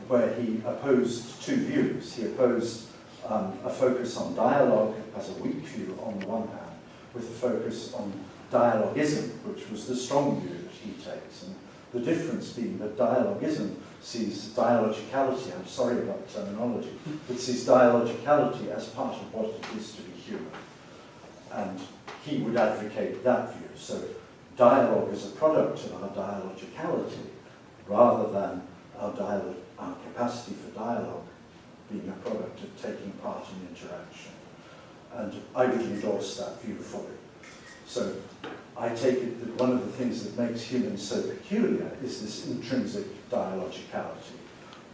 where he opposed two views. He opposed a focus on dialogue as a weak view on the one hand, with a focus on dialogism, which was the strong view that he takes. And the difference being that dialogism sees dialogicality, I'm sorry about the terminology, but sees dialogicality as part of what it is to be human. And he would advocate that view. So dialogue is a product of our dialogicality, rather than our capacity for dialogue being a product of taking part in interaction. And I would endorse that view fully. So I take it that one of the things that makes humans so peculiar is this intrinsic dialogicality.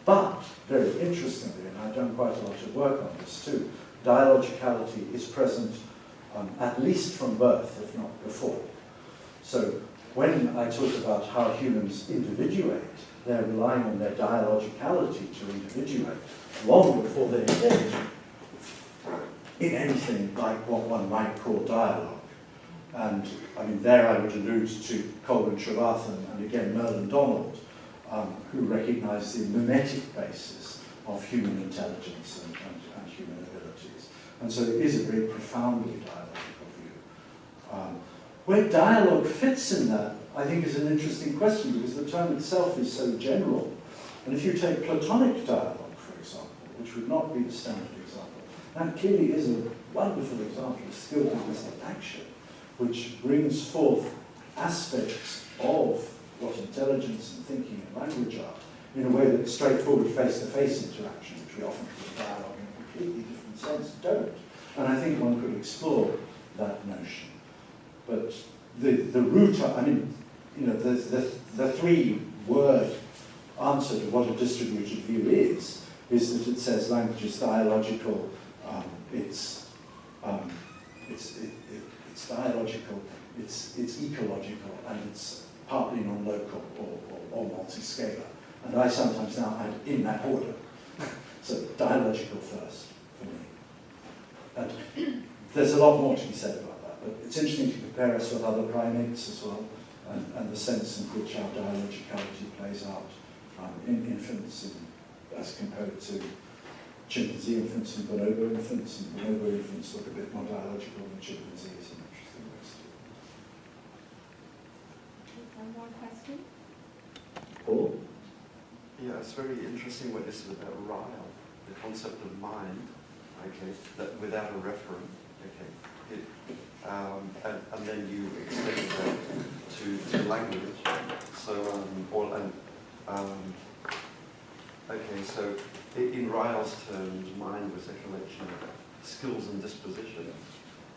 But, very interestingly, and I've done quite a lot of work on this too, dialogicality is present at least from birth, if not before. So when I talk about how humans individuate, they're relying on their dialogicality to individuate long before they engage in anything like what one might call dialogue. And I mean, there I would allude to Colwyn Trevathan and again Merlin Donald, who recognize the mimetic basis of human intelligence and human abilities. And so it is a very profoundly dialogical view. Where dialogue fits in that, I think, is an interesting question, because the term itself is so general. And if you take Platonic dialogue, for example, which would not be the standard example, that clearly is a wonderful example of skilled linguistic action, which brings forth aspects of what intelligence and thinking and language are in a way that straightforward face-to-face interaction, which we often put dialogue in a completely different sense, don't. And I think one could explore that notion. But the root, I mean, you know, the three-word answer to what a distributed view is that it says language is dialogical, it's dialogical, it's ecological, and it's partly non-local or multi-scalar. And I sometimes now add in that order. So dialogical first for me. And there's a lot more to be said about that, but it's interesting to compare us with other primates as well, and the sense in which our dialogicality plays out in infants as compared to chimpanzee infants and bonobo infants, and bonobo infants look a bit more dialogical than chimpanzees in interesting ways too.
One more question?
Paul?
Yeah, it's very interesting what this is about Ryle, the concept of mind, okay, that without a referent, okay, and then you extend that to language. So, okay, so in Ryle's terms, mind was a collection of skills and dispositions,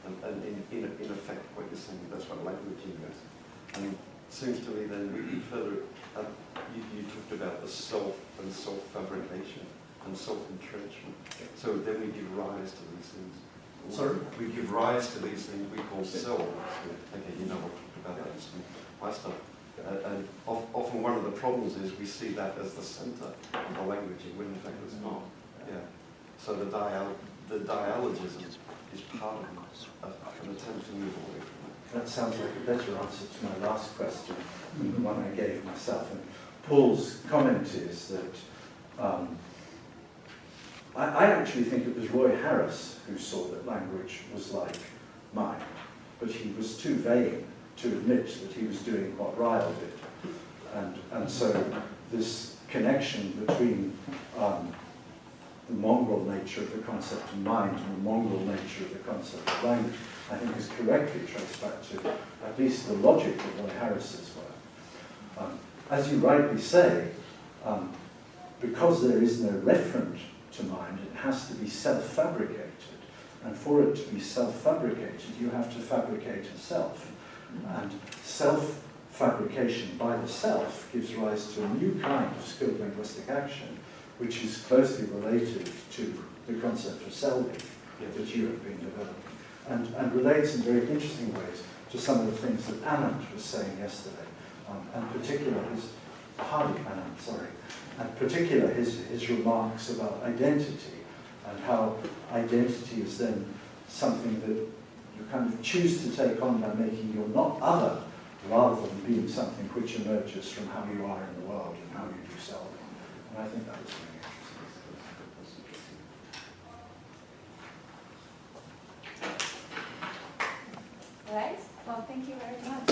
and in effect, what you're saying, that's what languaging is. And it seems to me then we further. You talked about the self and self-fabrication and self-entrenchment. So then we give rise to these things.
Sorry?
We give rise to these things we call selves. Okay, you know what I talked about that, my stuff. And often one of the problems is we see that as the center of the languaging, when in fact it's not. Yeah. So the dialogism is part of an attempt to move away from it.
That sounds like a better answer to my last question than the one I gave myself. And Paul's comment is that I actually think it was Roy Harris who saw that language was like mind, but he was too vain to admit that he was doing what Ryle did. And so this connection between the the mongrel nature of the concept of mind and the mongrel nature of the concept of language, I think is correctly traced back to at least the logic of Roy Harris's work. As you rightly say, because there is no referent to mind, it has to be self-fabricated. And for it to be self-fabricated, you have to fabricate a self. And self-fabrication by the self gives rise to a new kind of skilled linguistic action, which is closely related to the concept of selving that you have been developing, and relates in very interesting ways to some of the things that Anand was saying yesterday, and particularly his remarks about identity, and how identity is then something that you kind of choose to take on by making your not other, rather than being something which emerges from how you are in the world and how you do self. And I think that was very interesting.
All right. Well, thank you very much.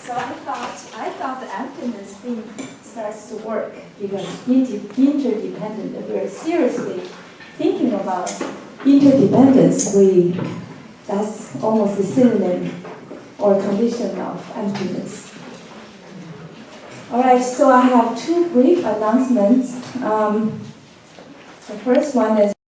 So I thought after this thing starts to work, because interdependent, if we're seriously thinking about interdependence, that's almost a synonym or condition of emptiness. All right, so I have two brief announcements. The first one is